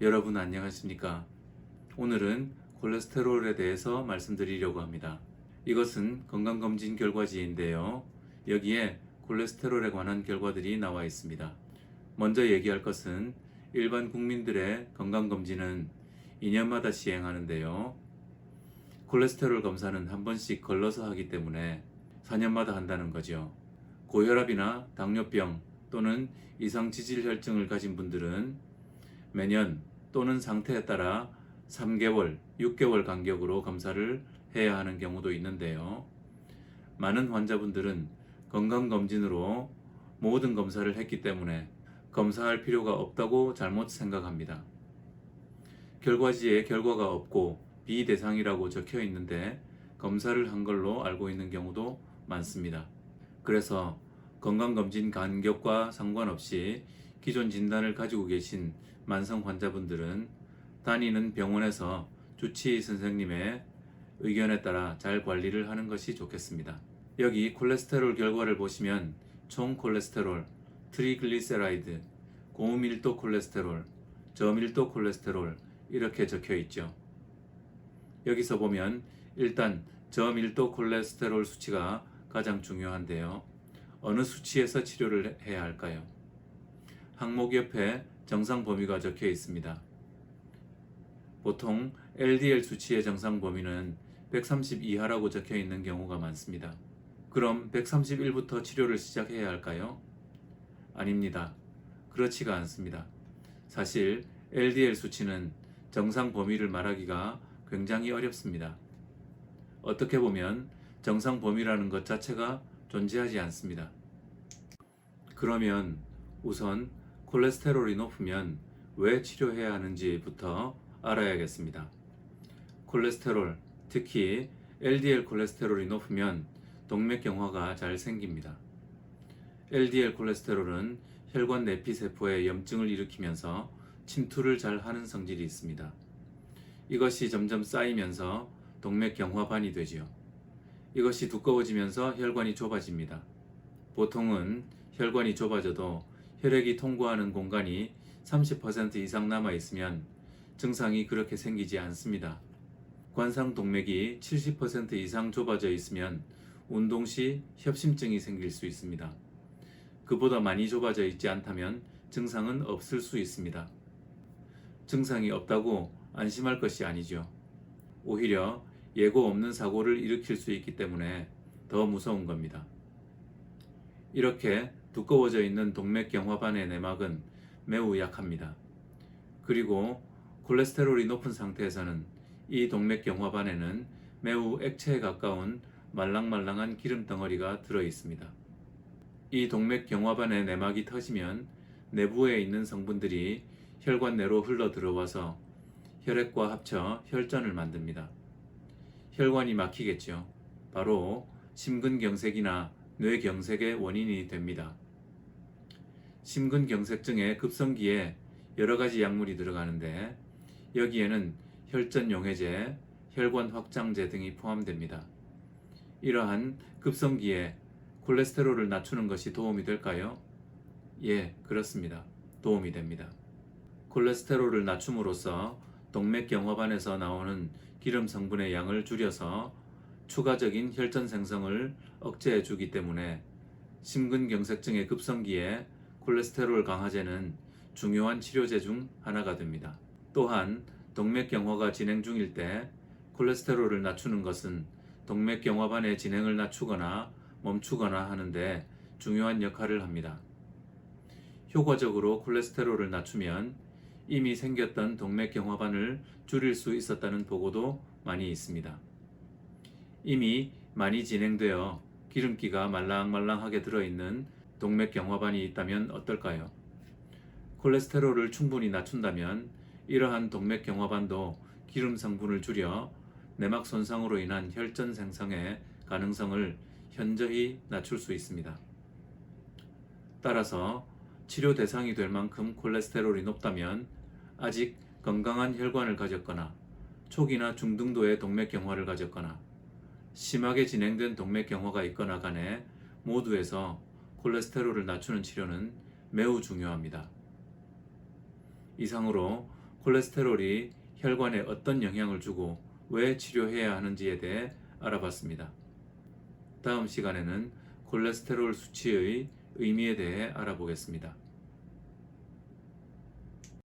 여러분 안녕하십니까? 오늘은 콜레스테롤에 대해서 말씀드리려고 합니다. 이것은 건강검진 결과지인데요. 여기에 콜레스테롤에 관한 결과들이 나와 있습니다. 먼저 얘기할 것은 일반 국민들의 건강검진은 2년마다 시행하는데요. 콜레스테롤 검사는 한 번씩 걸러서 하기 때문에 4년마다 한다는 거죠. 고혈압이나 당뇨병 또는 이상지질혈증을 가진 분들은 매년 또는 상태에 따라 3개월, 6개월 간격으로 검사를 해야 하는 경우도 있는데요. 많은 환자분들은 건강검진으로 모든 검사를 했기 때문에 검사할 필요가 없다고 잘못 생각합니다. 결과지에 결과가 없고 비대상이라고 적혀 있는데 검사를 한 걸로 알고 있는 경우도 많습니다. 그래서 건강검진 간격과 상관없이 기존 진단을 가지고 계신 만성 환자분들은 다니는 병원에서 주치의 선생님의 의견에 따라 잘 관리를 하는 것이 좋겠습니다. 여기 콜레스테롤 결과를 보시면 총 콜레스테롤, 트리글리세라이드, 고밀도 콜레스테롤, 저밀도 콜레스테롤 이렇게 적혀 있죠. 여기서 보면 일단 저밀도 콜레스테롤 수치가 가장 중요한데요. 어느 수치에서 치료를 해야 할까요? 항목 옆에 정상 범위가 적혀 있습니다. 보통 LDL 수치의 정상 범위는 130 이하라고 적혀 있는 경우가 많습니다. 그럼 131부터 치료를 시작해야 할까요? 아닙니다. 그렇지가 않습니다. 사실 LDL 수치는 정상 범위를 말하기가 굉장히 어렵습니다. 어떻게 보면 정상 범위라는 것 자체가 존재하지 않습니다. 그러면 우선 콜레스테롤이 높으면 왜 치료해야 하는지부터 알아야겠습니다. 콜레스테롤, 특히 LDL 콜레스테롤이 높으면 동맥경화가 잘 생깁니다. LDL 콜레스테롤은 혈관 내피세포에 염증을 일으키면서 침투를 잘 하는 성질이 있습니다. 이것이 점점 쌓이면서 동맥경화반이 되지요. 이것이 두꺼워지면서 혈관이 좁아집니다. 보통은 혈관이 좁아져도 혈액이 통과하는 공간이 30% 이상 남아 있으면 증상이 그렇게 생기지 않습니다. 관상동맥이 70% 이상 좁아져 있으면 운동 시 협심증이 생길 수 있습니다. 그보다 많이 좁아져 있지 않다면 증상은 없을 수 있습니다. 증상이 없다고 안심할 것이 아니죠. 오히려 예고 없는 사고를 일으킬 수 있기 때문에 더 무서운 겁니다. 이렇게 두꺼워져 있는 동맥경화반의 내막은 매우 약합니다. 그리고 콜레스테롤이 높은 상태에서는 이 동맥경화반에는 매우 액체에 가까운 말랑말랑한 기름 덩어리가 들어 있습니다. 이 동맥경화반의 내막이 터지면 내부에 있는 성분들이 혈관 내로 흘러 들어와서 혈액과 합쳐 혈전을 만듭니다. 혈관이 막히겠죠. 바로 심근경색이나 뇌경색의 원인이 됩니다. 심근경색증의 급성기에 여러 가지 약물이 들어가는데 여기에는 혈전용해제, 혈관 확장제 등이 포함됩니다. 이러한 급성기에 콜레스테롤을 낮추는 것이 도움이 될까요? 예, 그렇습니다. 도움이 됩니다. 콜레스테롤을 낮춤으로써 동맥경화반에서 나오는 기름 성분의 양을 줄여서 추가적인 혈전 생성을 억제해 주기 때문에 심근경색증의 급성기에 콜레스테롤 강화제는 중요한 치료제 중 하나가 됩니다. 또한 동맥경화가 진행 중일 때 콜레스테롤을 낮추는 것은 동맥경화반의 진행을 낮추거나 멈추거나 하는데 중요한 역할을 합니다. 효과적으로 콜레스테롤을 낮추면 이미 생겼던 동맥경화반을 줄일 수 있었다는 보고도 많이 있습니다. 이미 많이 진행되어 기름기가 말랑말랑하게 들어있는 동맥경화반이 있다면 어떨까요? 콜레스테롤을 충분히 낮춘다면 이러한 동맥경화반도 기름 성분을 줄여 내막 손상으로 인한 혈전 생성의 가능성을 현저히 낮출 수 있습니다. 따라서 치료 대상이 될 만큼 콜레스테롤이 높다면 아직 건강한 혈관을 가졌거나 초기나 중등도의 동맥경화를 가졌거나 심하게 진행된 동맥경화가 있거나 간에 모두에서 콜레스테롤을 낮추는 치료는 매우 중요합니다. 이상으로 콜레스테롤이 혈관에 어떤 영향을 주고 왜 치료해야 하는지에 대해 알아봤습니다. 다음 시간에는 콜레스테롤 수치의 의미에 대해 알아보겠습니다.